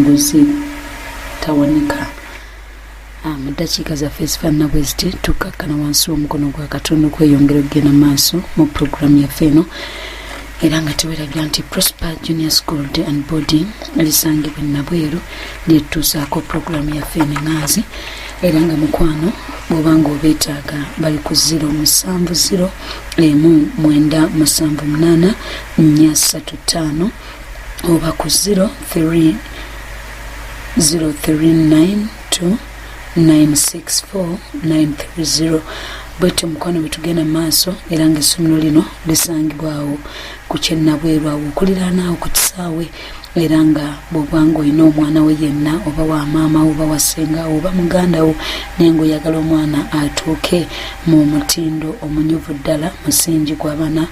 omuguzi tawanika. Mu ddakiika zaffe ezifaanana bwe ziti tukkakkana wansi w'omukono gwa Katonda okweyongera okugenda maaso mu puroguramu yaffe eno, era nga tewerabya nti Prosper Junior School Day and Boarding lisangibwa e Nabweru lyetutuusaako puroguramu yaffe eno eŋŋaazi, era nga mukwano bw'obanga obeetaaga bali ku 0701978 oba ku 03392964 bwetyo mukwano bwe tugenda mu maaso, era nga essomero lino lisangibwawo ku Kyennabweru awo okuliraanaawo ku kisaawe, era nga bw'obanga olina omwana we yenna oba wa maama oba wa ssenga oba muganda wo naye ng'oyagala omwana atuuke mu mutindo omunyuvu ddala, musingi gw'abaana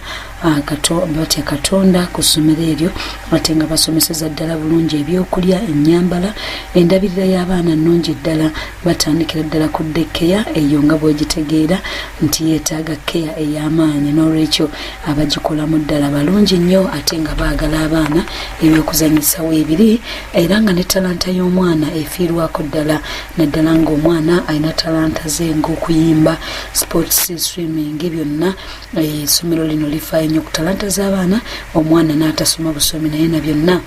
batya Katonda ku ssomero eryo, ate nga basomeseza ddala bulungi ebyokulya, ennyambala, endabirira y'abaana nnungi ddala, batandikira ddala ku ddekeya eyo nga bw'ogitegeera nti yeetaaga keya ey'amaanyi, n'olwekyo abagikolamu ddala balungi nnyo, ate nga baagala abaana ebyokuzanyisawo ebiri, era nga ne talanta y'omwana efiirwako ddala, naddala ng'omwana alina talanta ze ng'okuyimba, sports, swimming, byonna essomero lino lifaayo nnyo ku talanta z'abaana, omwana n'atasoma busomi naye na byonna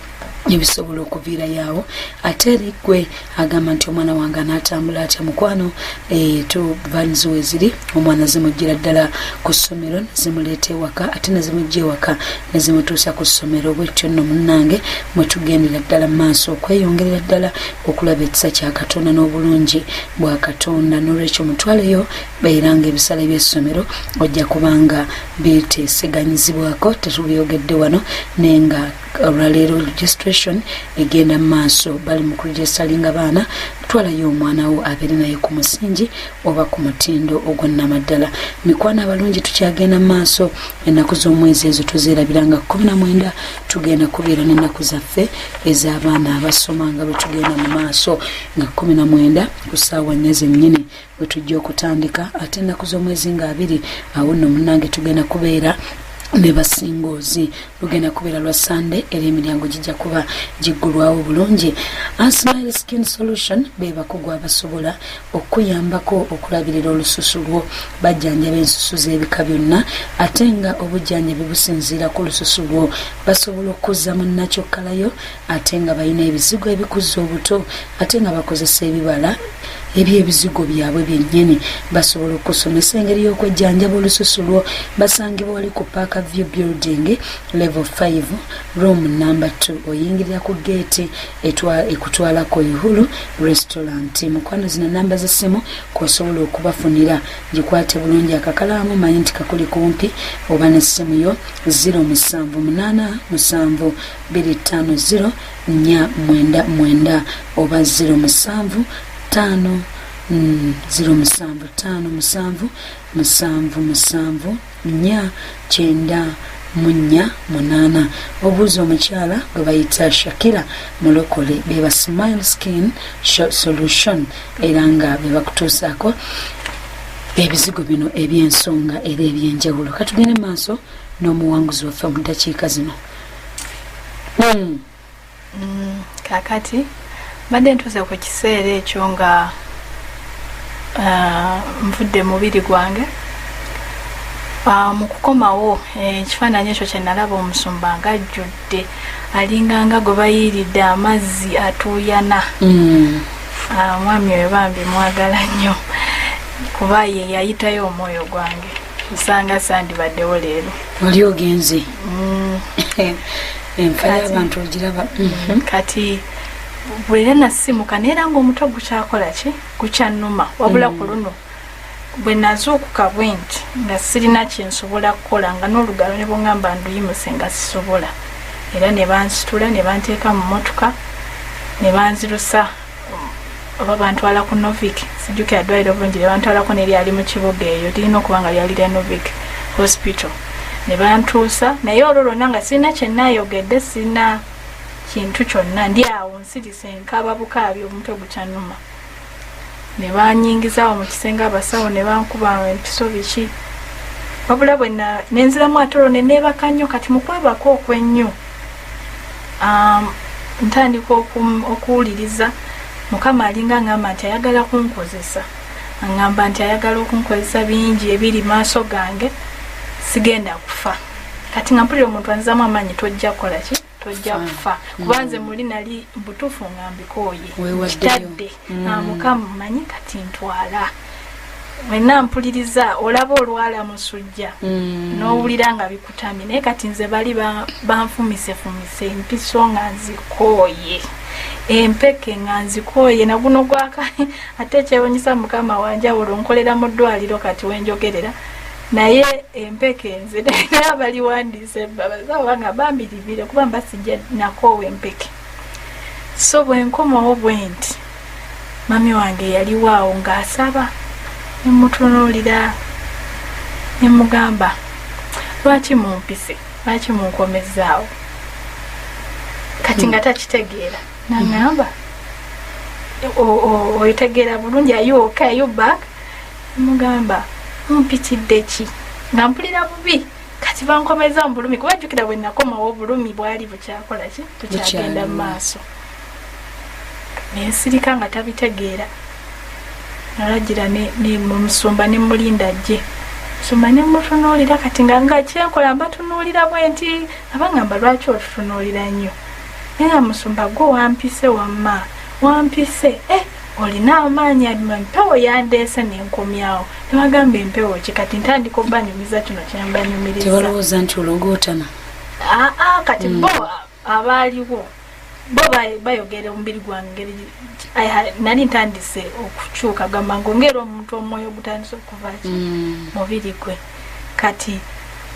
ebisobola okuviirayo. Ate eri gwe agamba nti omwana wange anaatambula atya, mukwano vans we ziri, omwana zimuggira ddala ku ssomero zimuleeta ewaka, ate ne zimugja ewaka ne zimutuusa ku ssomero. Bwetyo nno munnange mwe tugendera ddala mu maaso okweyongerera ddala okulaba ekisa kya Katonda n'obulungi bwa Katonda. N'olwekyo mutwaleyo era nga ebisale by'essomero ojja kubanga biteeseganyizibwako, tetubyogedde wano naye nga olwaleero registration egenda mu maaso, bali mu kuregistalinga baana. Twalayo omwana wo abeere naye ku musingi oba ku mutindo ogw'onnamaddala. Mikwano abalungi tukyagenda mu maaso, ennaku z'omwezi ezo tuzeerabiranga 19 tugenda kubeera n'ennaku zaffe ez'abaana abasoma nga bwe tugenda mu maaso nga 19 ku ssaawa 4 zennyini bwe tujja okutandika, ate ennaku z'omwezi nga 2 awo nno munnange tugenda kubeera ne basingoozi, lugenda kubeera lwa Sunday era emiryango gijja kuba giggulwawo bulungi. Smile Skin Solution be bakugu abasobola okuyambako okulabirira olususu lwo, bajjanjaba ensusu z'ebika byonna, ate nga obujjanjabi businziira ku lususu lwo. Basobola okuzza mu nakyokalayo, ate nga balina ebizigo ebikuzza obuto, ate nga bakozesa ebibala ebyebizigo byabwe byennyini. Basobola okusomesa engeri y'okwejjanjaba olususu lwo. Basangibwa wali ku Park View Building level 5 room number 2, oyingirira ku gate ekutwalako Ihulu restaurant. Mukwano zina namba z'essimu kw'osobola okubafunira, gikwate bulungi akakalaamu, manyi nti kakuli kumpi, oba n'essimu yo 0707250 oba 07557 obuuza omukyala gwe bayita Shakira Mulokole, beba Smile Skin Solution, era nga be bakutuusaako ebizigo bino eby'ensonga era eby'enjawulo. Katugende maaso n'omuwanguzi waffe mu ddakiika zino. Kakati mbadde ntuuse ku kiseera ekyo nga nvudde mubiri gwange mu kukomawo ekifaananyi ekyo kye nalaba omusumba nga ajjudde alinganga gwe bayiiridde amazzi atuuyana. Mwami oyo bambi mwagala nnyo kuba ye yayitayo omwoyo gwange, nsanga sandibaddewo leero. Oli ogenze enfa y'abantu ogiraba. Kati bwera nasimuka neera ng'omutwe gukyakola ki gukyannuma, wabula ku luno bwe nazuukuka bwe nti nga sirina kyensobola kukola, nga n'olugalo ne bwongamba nduyimuse nga sisobola, era ne bansitula ne banteeka mu mmotoka ne banzirusa oba bantwala ku Novik, sijjukira ddwaliro bulungi, ne bantwalako neryali mu kibuga eyo, lirina okuba nga lyali lya Novik hospital. Ne bantuusa, naye olwo lwonna nga sirina kyennaayogedde, sirina kintu kyonna, ndi awo nsirise nkaaba bukaabi, omutwe gukyannuma. Ne banyingizaawo mu kisenge abasawo ne bankuba empiso biki, wabula bwe nenziramu ate olwo ne neebaka nnyo. Kati mu kwebaka okwennyo ntandika okuwuliriza mukama alinga ngamba nti ayagala kunkozesa ngamba nti ayagala okunkozesa bingi ebiri maaso gange sigenda kufa kati nga mpulira omuntu anzamu amaanyi tojja kukola ki tojja kufa kubanze muli nali butuufu nga mbikooye kitadde mukama manyi kati ntwala wenna mpuliriza olaba olwala musujja n'owulira nga bikutamye naye kati nze bali banfumise empiso nga nzikooye empeke nga nzikooye naguno gwaka ate kyewunyisa mukama wanjawulo nkolera mu ddwaliro kati wenjogerera naye empeke nze naye abaliwandiise babazawa nga bambiribire kuba mbasijja nakoowa empeke so bwenkomawo bwenti mami wange yaliwaawo ng'asaba nemutunuulira nemugamba lwaki mumpise lwaki munkomezaawo kati nga takitegeera nangamba otegeera bulungi ayo back nemugamba mumpitidde ki nga mpulira bubi kati bankomeza mu bulumi kuba jjukira bwe nakomawo obulumi bwali bukyakola ki tukyagenda mu maaso nensirika nga tabitegeera nalagira ne musumba ne mulinda jje musumba ne mutunuulira kati nga kyenkola mbatunuulira bwenti abangamba lwaki otutunuulira nnyo naye nga musumba gwe wampise wamma wampise olina amaanyi empewo yandeese nenkomyawo nebagamba empewo ki kati ntandika obanyumiza kino kyembanyumiriza tebalowooza nti ologootana kati bo abaaliwo bo bayogera omubiri gwange nali ntandise okukyuka gamba ngongera omuntu omwoyo gutandise okuvaki mubiri gwe kati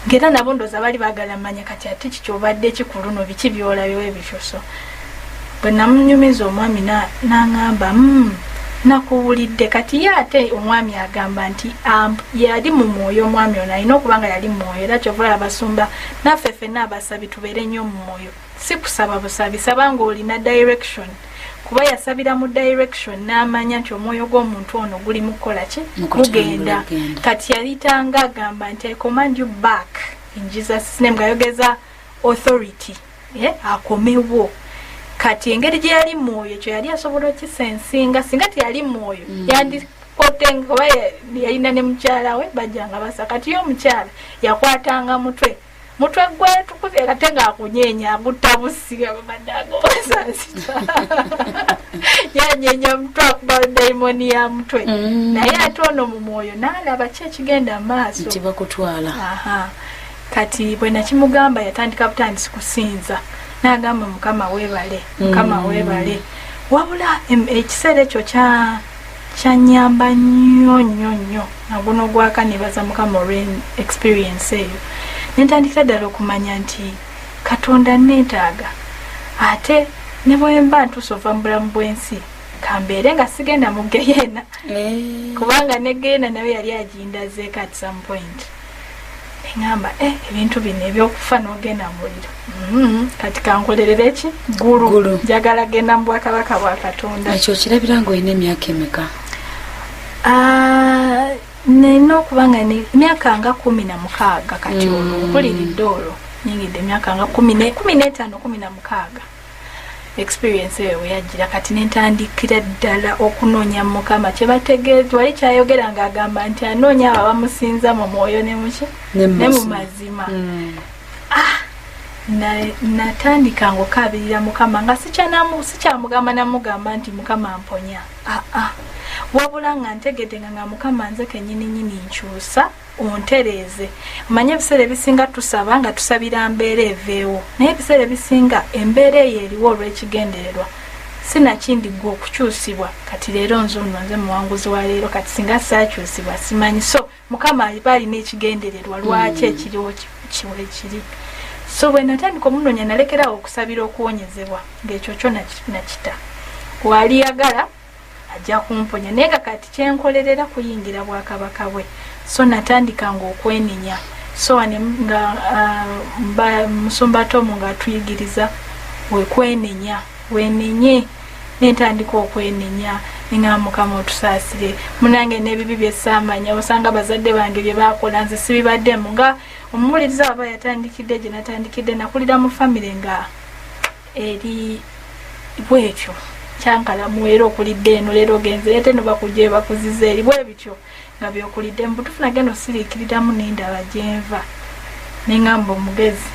ngera nabo ndoza bali bagala manya kati ate kikyobadde kikuluno biki byolabyewo ebikyoso bwe namunyumiza omwami n'angamba nakuwulidde kati ye ate omwami agamba nti yali mu mwoyo omwami ono alina okuba nga yali mu mwoyo era kyovula abasumba naffe ffenna abasabi tubeere nnyo mu mwoyo si kusaba busabi saba ng'olina direction kuba yasabira mu direction n'amanya nti omwoyo gw'omuntu ono guli mu kukola ki gugenda kati yalitanga agamba nti I command you back in Jesus name ngayogeza authority akomewo kati engeri gye yali mwoyo ekyo yali asobola okisensinga singa teyali mwoyo yandikotenga oba yalina ne mukyala we bajjanga basa kati yo omukyala yakwatanga mutwe gwetukubye kate ngaakunyeenya agutta busiga babadde agobasasita yanyeenya mutwe akuba daimoni ya mutwe naye ate ono mu mwoyo n'alaba ki ekigenda maaso nti bakutwala kati bwe nakimugamba yatandika butandisi kusinza n'agamba mukama weebale wabula ekiseera ekyo kyanyamba nnyo naguno gwaka nebaza mukama olw'experience eyo nentandikira ddala okumanya nti katonda neetaaga ate ne bwemba ntuusa ova mu bulamu bw'ensi kambeere nga sigenda mu geyeena kubanga ne geyeena nawe yali agindazeeko at some point neŋamba ebintu bino ebyokufa n'ogenda mu muliro kati kankolerera eki gulu njagala genda mu bwakabaka bwa katonda ekyo kirabira ng'olina emyaka emeka nina okuba nga emyaka nga 16 kati olwo nkuliridde olwo nyingidde emyaka nga 15-16 experience eyo weyajjira kati nentandikira ddala okunoonya mukama kyebategeeza wali kyayogera ng'agamba nti anoonya abo abamusinza mu mwoyo ne mu mazima natandika ng'okaabirira mukama nga sikyamugamba namugamba nti mukama mponya wabula nga ntegedde nga mukama nze kennyini nkyusa ontereeze omanye ebiseera ebisinga tusaba nga tusabira mbeera eveewo naye ebiseera ebisinga embeera eyo eriwo olw'ekigendererwa sinakindi gwe okukyusibwa kati leero nze muwanguzi wa leero kati singa saakyusibwa simanyi so mukama aliba alina ekigendererwa lwaki ekiriwo kiwe kiri so bwe natandika omunoonya nalekerawo okusabira okuwonyezebwa ng'ekyo kyo nakita wali yagala ajja kumponya naye kati kyenkolerera kuyingira bwakabaka bwe so natandika ng'okwenenya so nga musumba Tomu ng'atuyigiriza wekwenenya wenenye nentandika okwenenya nga mukama otusaasire munange n'ebibi byesaamanya osanga bazadde bange bye baakola nze sibibaddemu nga omuwuliriza aba yatandikidde gye natandikidde nakulira mu famire nga eri bwetyo kyankala muwera okulidde eno leero genze ate no bakujje bakuziza eri bwe bityo nga byokulidde mbutufu nagenda osiriikiriramu n'endaba gyenva neŋŋamba omugezi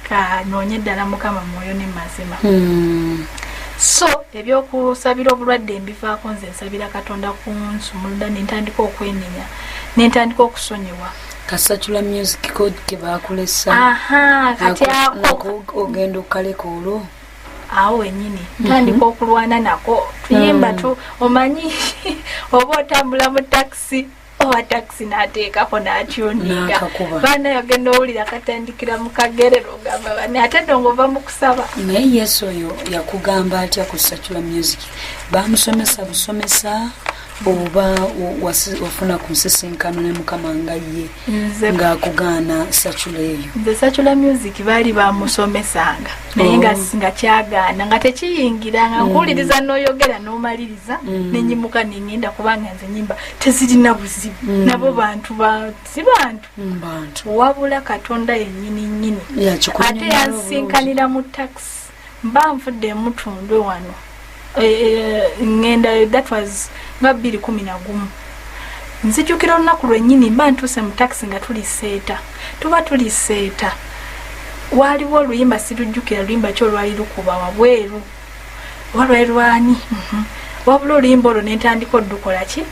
kanoonye eddala mukama mwoyo ne mazima so ebyokusabira obulwadde mbivaako nze nsabira katonda kunsumulula nentandika okwenenya nentandika okusonyiwa Kasachula music code kebakulesa kati ako ogenda okaleka olwo awo wenyini ntandika okulwana nako tuyimba tu omanyi oba otambula mu taxi owa taxi n'ateekako n'atyoniga baana yagenda owulira katandikira mu kagerero ogamba bane ate ndongova mu kusaba naye yesu oyo yakugamba atya ku Sachula music bamusomesa busomesa oba wafuna ku nsisinkano ne mukama nga ye ng'akugaana Sachula eyo nze Sachula music baali bamusomesanga naye nga kyagaana nga tekiyingira nga nkuwuliriza n'oyogera n'omaliriza nenyimuka nengenda kubanga nze nyimba tezirina buzibu nabo bantu si bantu wabula katonda yennyini nnyini ate yansinkanira mu taxi mba nfudde mutundwe wano ngenda that was nga 2011 nzijukira olunaku lwennyini mba ntuuse mu taxi nga tuli seeta waliwo oluyimba sirujjukira luyimba kyo lwali lukuba wabweru walwali lwani wabula oluyimba olwo nentandika oddukola ki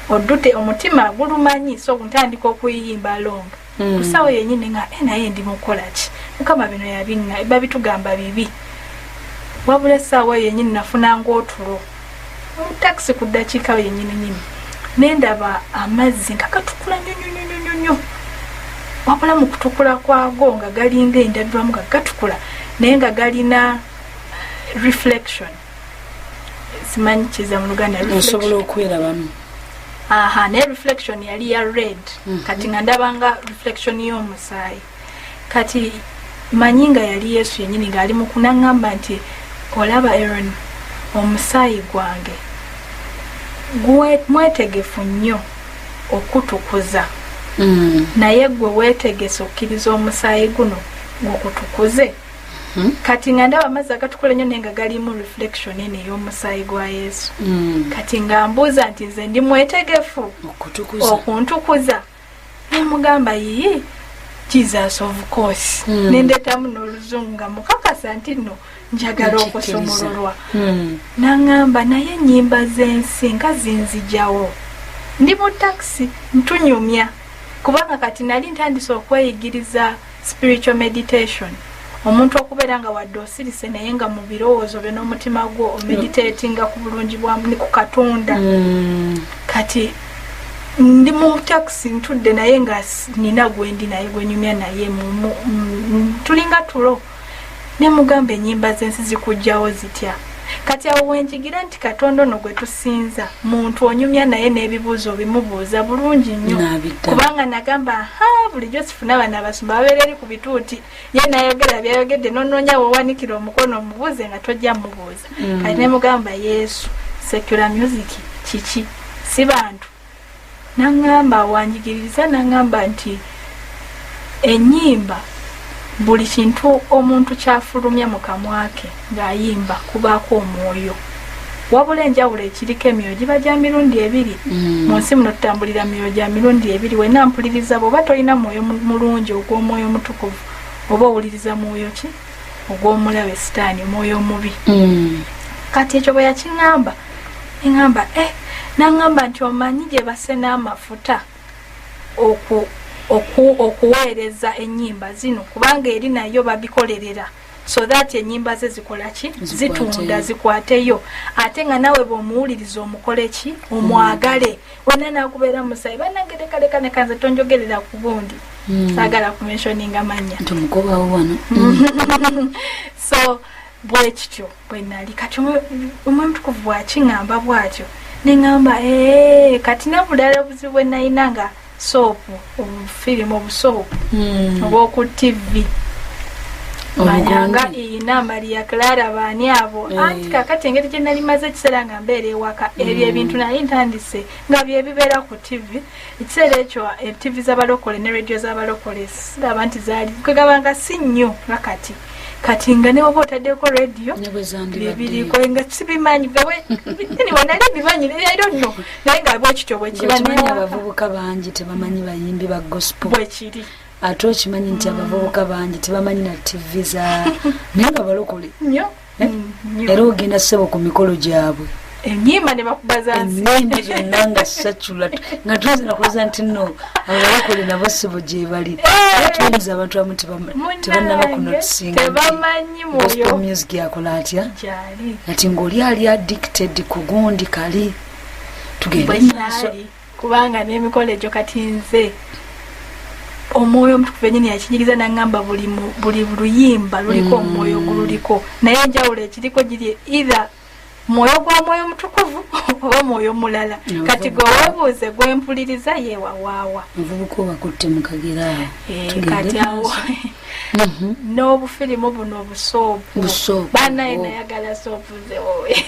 oddute omutima gulumanyi so ntandika okuyimba longa kusawo yennyini nga naye ndi mukola ki mukama bino yabinga babitugamba bibi wabula essaawa yennyini nafunanga otulo taxi ku ddakiika yennyini nendaba amazzi nga gatukula nnyo wabula mu kutukula kwago nga galinga endabirwamu nga gatukula naye nga galina reflection simanyi kiza mu Luganda osobola okwerabamu naye reflection yali ya red kati nga ndabanga reflection y'omusaayi kati manyi nga yali Yesu yennyini ng'ali mu kunaŋŋamba nti olaba Aaron omusaayi gwange mwetegefu nnyo okutukuza naye gwe weetegese okkiriza omusaayi guno ng'okutukuze kati nga ndaba amazzi agatukula nnyo naye nga galimu reflection eno ey'omusaayi gwa Yesu kati nga mbuuza nti nze ndi mwetegefu okuntukuza nemugamba yiyi Jesus of course nendetamu n'oluzungu nga mukakasa nti nno njagala okusomololwa naŋŋamba naye ennyimba z'ensi nga zinzijawo ndi mu taxi ntunyumya kubanga kati nali ntandise okweyigiriza spiritual meditation omuntu okubeera nga wadde osirise naye nga mu birowoozo byo n'omutima gwo omeditatinga ku bulungi bwamu ku Katonda kati ndi mu taxi ntudde naye nga nina gwendi naye gwenyumya naye tulinga tulo nemugamba ennyimba z'ensi zikujjawo zitya kati awo wenjigira nti Katonda ono gwe tusinza muntu onyumya naye n'ebibuuzo bimubuuza bulungi nnyo kubanga nagamba bulijjo sifuna abaana abasumba babeera eri ku bituuti ye nayogera byayogedde nonoonya wewanikira omukono omubuuze nga tojja mubuuza kati nemugamba Yesu Secular music kiki si bantu naŋŋamba wanjigiririza naŋŋamba nti ennyimba buli kintu omuntu kyafulumya mu kamwa ke ng'ayimba kubaako omwoyo wabula enjawulo ekiriko emyoyo giba gya mirundi ebiri mu nsi muno tutambulira myoyo gya mirundi ebiri wenna mpuliriza bw'oba tolina mwoyo mulungi ogw'omwoyo mutukuvu oba owuliriza mwoyo ki ogw'omulabe sitaani omwoyo omubi kati ekyo bwe yakiŋŋamba eŋŋamba naŋŋamba nti omanyi gye base n'amafuta okuweereza ennyimba zino kubanga eri nayo babikolerera so that ennyimba ze zikola ki zitunda zikwateyo ate nga nawe bw'omuwuliriza omukole ki omwagale wena nakubeera musayi banangereka nekanze tonjogerera ku bundi saagala kumentioninga manya tumugobawo wano so bwekityo bwe nali kati omutukuvu bwakiŋŋamba bwatyo neŋŋamba kati nabulala obuzibu bwe nalina nga soopu obufirimu obusoopu obw'oku TV manyanga ina Maria Clara baani abo anti kakati engeri gye nali maze ekiseera nga mbeera ewaka ebyo ebintu nali ntandise nga bye bibeera ku TV ekiseera ekyo TV z'abalokole ne radio z'abalokole siraba nti zaali kwegabanga si nnyo nga kati kati nga ne waba otaddeko radio biriko nga sibimanyi gawe wanali bimanyi I don't know naye nga bwekityo bwekimanyi abavubuka bangi tebamanyi bayimbi ba gospel bwekiri ate okimanyi nti abavubuka bangi tebamanyi na TV za naye nga balokole era ogenda ssebo ku mikolo gyabwe enyimba ne bakubaza enyimba zonna nga sacula nga tuweza nakuloza nti nno abalokole nabo ssebo gye bali tuyinza abantu abamu tebannaba kunotisinga tebamanyi gospel music yakola atya ati ng'oli ali addicted ku gundi kali tugende maaso kubanga n'emikolo egyo kati nze omwoyo omutukuvu ennyini yakinyiriza naŋŋamba buli luyimba luliko omwoyo gululiko naye enjawulo ekiriko giri either mwoyo gwa mwoyo mutukuvu oba mwoyo mulala kati gwe weebuuze gwempuliriza yeewawaawa ovubuka obakutte mu kagera kati awo n'obufirimu buno obusoopu banaye nayagala soopuze wowe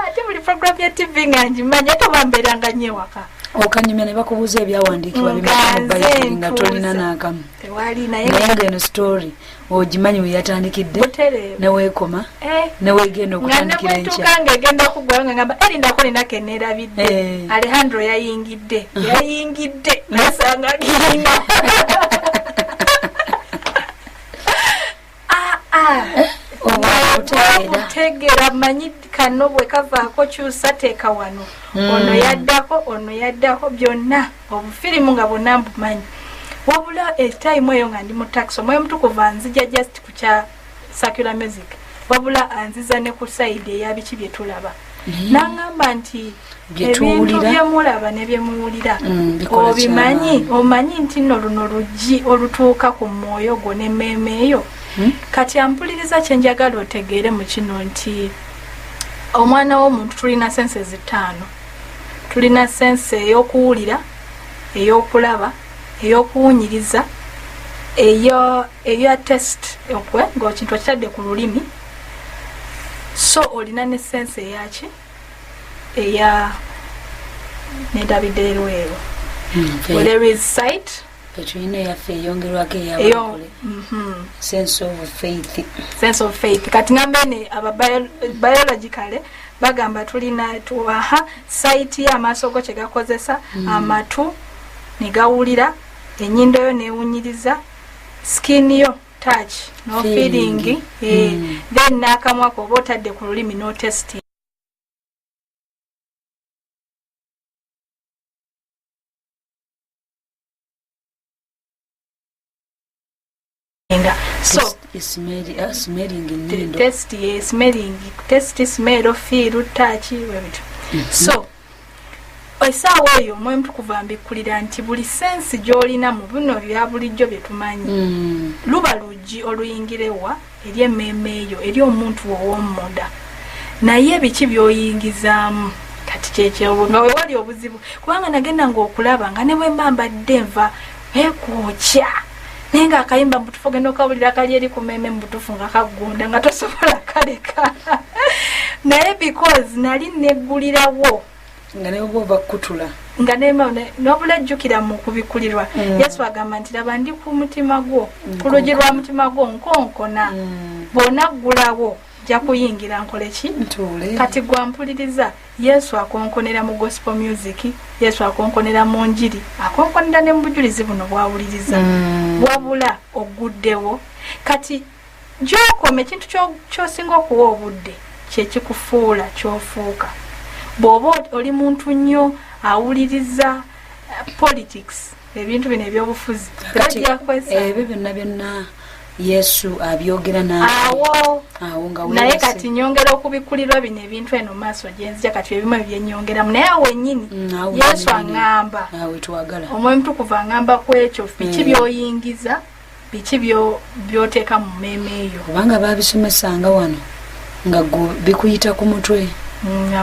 ate buli program ya TV nga ngimanyi ate bambeeranga nnyo ewaka okanyumya ne bakubuuza ebyawandiikibwa bimayibuli nga tolina n'akamu naye nga eno story ogimanyi we yatandikidde neweekoma neweegenda okutandikira enkya nga newetuuka ng'egenda kuggwayo nga ngamba erindako ninako eneerabidde Alejandro yayingidde nasanga girina otegera manyi kano bwe kavaako kyusa teeka wano ono yaddako byonna obufirimu nga bonna mbumanyi wabula etime eyo nga ndi mu taxi omwoyo mutukuvu anzija just ku kya secular music wabula anziza ne ku side eya biki bye tulaba n'aŋŋamba nti ebintu byemulaba ne byemuwulira obimanyi omanyi nti nno luno luggi olutuuka ku mwoyo gwo n'emmeeme eyo kati ampuliriza kyenjagala otegeere mu kino nti omwana w'omuntu tulina sense 5 tulina sense ey'okuwulira ey'okulaba ey'okuwunyiriza eya test okwe ng'ekintu okitadde ku lulimi so olina ne sense eyaki eya nedabiddeerweero there is sight petulina yaffe eyongerwako eyabakole sense of faith kati ngambene aba biologically bagamba tulina tuwaha sight y'amaaso go kye gakozesa amatu ne gawulira ennyindo yo neewunyiriza skin yo touch no feeling then n'akamwako oba otadde ku lulimi no testing so smelling smell feel touch webitu so esaawa eyo omwoyo mutukuvu ambikkulira nti buli sensi gy'olina mu bino bya bulijjo bye tumanyi luba luggi oluyingirewa eri emmeeme eyo eri omuntu ow'omunda naye biki by'oyingizaamu kati kyekyo nga wewali obuzibu kubanga nagenda ng'okulaba nga ne bwe mba mbadde nva ekwokya naye nga akayimba mubutufu ogenda okawulira kali eri ku mmeeme mubutufu nga kaggunda nga tosobola kaleka naye because nali neggulirawo nga ne oba bakutula nga n'obula jjukira mu kubikulirwa Yesu agamba nti laba ndi ku mutima gwo ku luggi lwa mutima gwo nkonkona bw'onaggulawo jja kuyingira nkoleki kati gwampuliriza Yesu akonkonera mu gospel music Yesu akonkonera mu njiri akonkonera ne mu bujulizi buno bwawuliriza wabula oguddewo kati gy'okoma ekintu ky'osinga okuwa obudde kyekikufuula ky'ofuuka bw'oba oli muntu nnyo awuliriza politics ebintu bino ebyobufuzi ebyo byonna Yesu abyogera awo naye kati nyongera okubikulirwa bino ebintu eno maaso gyenzija kati ebimu ebyennyongeramu naye awo ennyini Yesu aŋŋamba omwoyo mutukuvu aŋŋamba ku ekyo biki by'oyingiza biki by'oteeka mu mmeeme eyo kubanga baabisomesanga wano nga bikuyita ku mutwe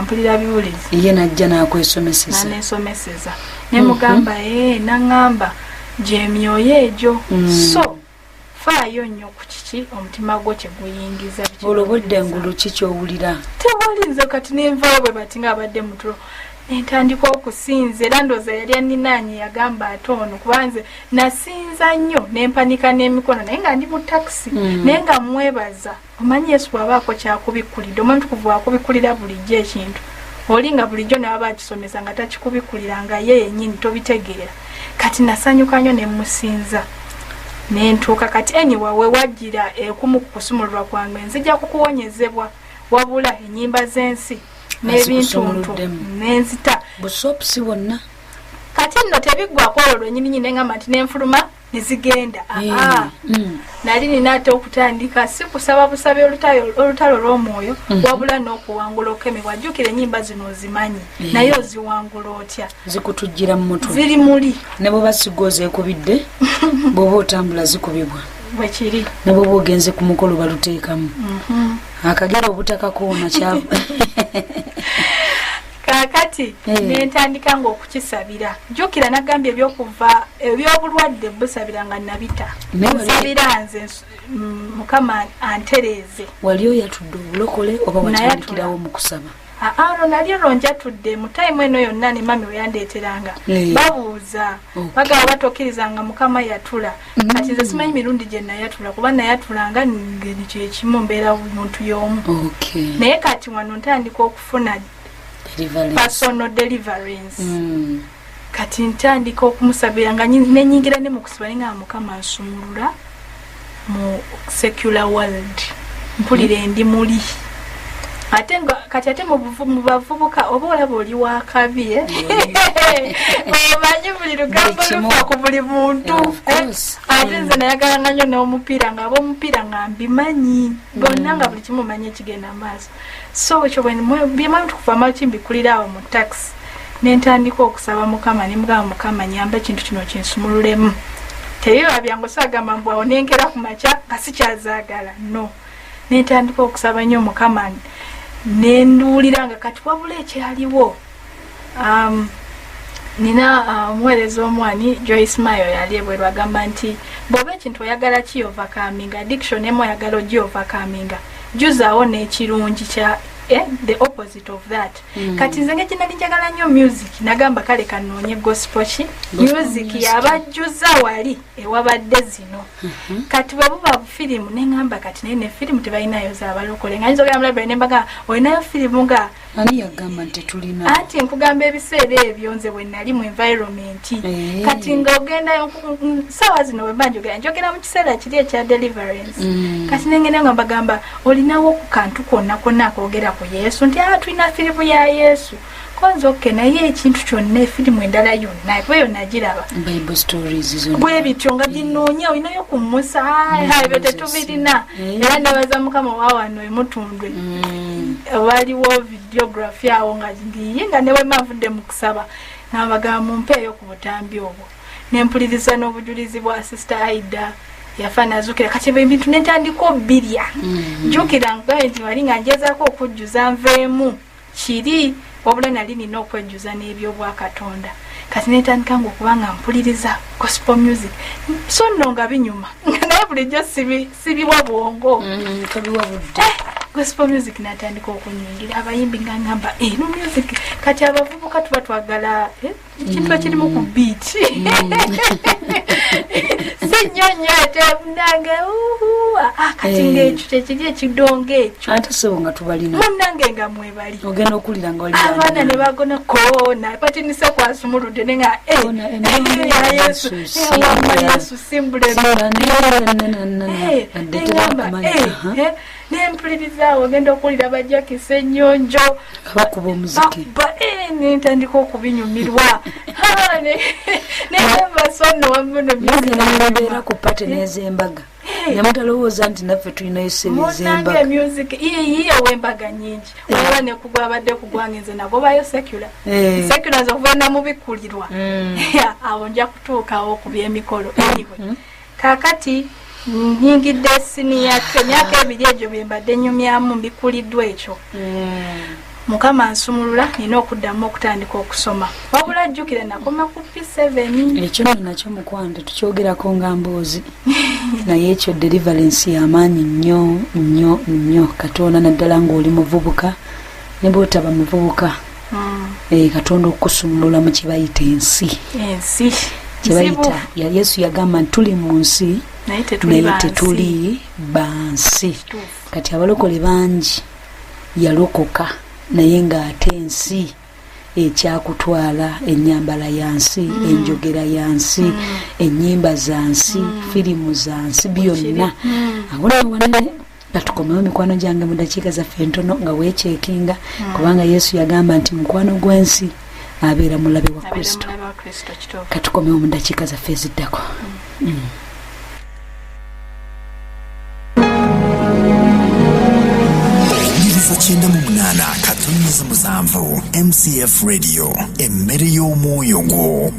mpulira biwulizi ye najja n'akwesomeseza ne mugamba naŋŋamba gy'emyoyo egyo so faayo nnyo ku kiki omutima gwo kye guyingiza olobodde ngulu kikyowulira tewalinze kati nenvaayo bwe bati nga abadde mutulo nentandika okusinza era ndooza yali aninaanye yagamba ate ono kubanze nasinza nnyo nempanika n'emikono naye nga ndi mu takisi naye nga mwebaza omanyi yesu bw'abaako kyakubikkulidde omuntu kuva wakubikkulira bulijjo ekintu oli nga bulijjo nawe bakisomesa nga takikubikkulira nga ye yennyini tobitegeera kati nasanyuka nnyo ne musinza nentuuka kati enyiwawe wajjira ekumu ku kusumululwa kwange nzija kukuwonyezebwa wabula ennyimba z'ensi n'ebintu nenzita busopusi bonna kati nno tebiggwako olwo lwennyini neŋŋamba nti nenfuluma nezigenda nali nina ate okutandika si kusaba busabe olutalo lw'omwoyo wabula n'okuwangula okemebwa jjukira ennyimba zino ozimanyi naye oziwangula otya zikutujjira mu mutwe ziri muli ne bw'oba sigooza ekubidde bw'oba otambula zikubibwa bwekiri ne bw'oba ogenze ku mukolo baluteekamu akagera obutakakoona kyava kakati nentandika nga okukisabira jjukira nagambye ebyobulwadde busabira nga nabita nsabira nze mukama antereeze wali oyatudde obulokole oba watandikirawo mu kusaba ano nali ronjatudde mu tayimu eno yonna ne mami weyandeeteranga babuuza bagaba batokkirizanga mukama yatula kati nze simanyi mirundi gye nayatula kuba nayatulanga ngeri kyekimu mbeera muntu y'omu naye kati wano ntandika okufuna personal deliverance kati ntandika okumusabira nga nenyingira ne mu kusiba nga mukama nsumulula mu secular world mpulira endi muli ate kati ate mu bavubuka oba olaba oli wakabi omanyi buli lugambo lufa ku buli muntu ate nze nayagalanga nnyo n'omupiira nga ab'omupiira nga mbimanyi bonna nga buli kimu manyi ekigenda maaso so ekyo byemanyi tukuva maki mbikulira awo mu taxi nentandika okusaba mukama ne mugamba mukama nyamba ekintu kino kinsumululemu tebiba byangu sagamba mbw awo nenkera ku makya nga sikyazaagala no nentandika okusaba nnyo mukama nenduulira nga kati wabula ekyaliwo nina omuweereza omwani Joyce Mayo yali ebweru agamba nti bw'oba ekintu oyagala kiyovakaminga addiction emu oyagala ogiyovakaminga juzaawo n'ekirungi kya the opposite of that kati nze ngeki nali njagala nnyo music nagamba kale kanoonye gospel music yabajjuza wali ewabadde zino kati bwe buba firimu neŋŋamba kati naye ne firimu tebalinayo z'abalokole nga nyinza ogamba labda nembaga olinayo firimu nga ani yagamba nti tulina anti nkugamba ebiseera ebyo nze bwe nali mu environment kati ng'ogenda sawa zino bwe mba njogera mu kiseera kiri ekya deliverance kati nengenda nga mbagamba olinawo ku kantu konna konna akoogera ku yesu nti tulina firimu ya yesu konza okke naye ekintu kyonna efirimu endala yonna kuba yonna giraba bible stories zonna bwe bityo nga binoonya olinayo kumusa ebyo tetubirina era nebaza mukama waawano emutundwe waliwo videography awo nga ngiye nga newe mavudde mu kusaba nabagamba mumpeeyo ku butambi obwo nempuliriza n'obujulizi bwa sister Aida yafa nazukira kati ebintu netandika obbirya jjukira nti wali nga njezaako okujjuza nveemu kiri wabula nali nina okwejjuza n'ebyobwakatonda kati netandika nga okuba nga mpuliriza gospel music so nno nga binyuma naye bulijjo sibiwa bwongo tobiwa budde gospel music natandika okunyingira abayimbi nga ngamba no music kati abavubuka tuba twagala ekintu ekirimu ku beat sinyonyo ate munange kati ng'ekyo kyekiri ekidongo ekyo ate sebo nga tubalina munange nga mwebali ogenda okulira nga wali abaana ne bagona koona patinise kwasumuludde nenga yesu simbule nempuliriza awo ogenda okulira bajakisa ennyonjo abakuba omuziki nentandika okubinyumirwa nembasono wamuno mbeera ku pate n'ezembaga nemutalowooza nti naffe tulinayo sebe zembaga music iye wembaga nyingi olaba nekugwa abadde kugwange nze nagobayo secular nze okuva namubikulirwa awo nja kutuukawo okuba emikolo anyway kakati nyingidde siniya emyaka ebiri egyo bembadde nyumyamu mbikuliddwa ekyo mukama ansumulula nina okuddamu okutandika okusoma wabula ajjukira nakoma ku P7 ekyo nakyo mukwanda tukyogerako nga mboozi naye ekyo deliverance y'amaanyi nnyo Katonda naddala ng'oli muvubuka ne bw'otaba muvubuka Katonda okusumulula mu kibayita ensi kibayita Yesu yagamba nti tuli mu nsi naye tetuli bansi kati abalokole bangi yalokoka naye ng'ate ensi ekyakutwala ennyambala yansi enjogera yansi ennyimba zansi firimu zansi byonna awulawane katukomewo mikwano gyange mu dakiika zaffe entono nga weekyekinga kubanga Yesu yagamba nti mukwano gw'ensi abeera mulabe wa Kristo katukomewo mu dakiika zaffe eziddako Cyenda mu munana katonnyeza musanvu MCF Radio emmere y'omwoyo gwo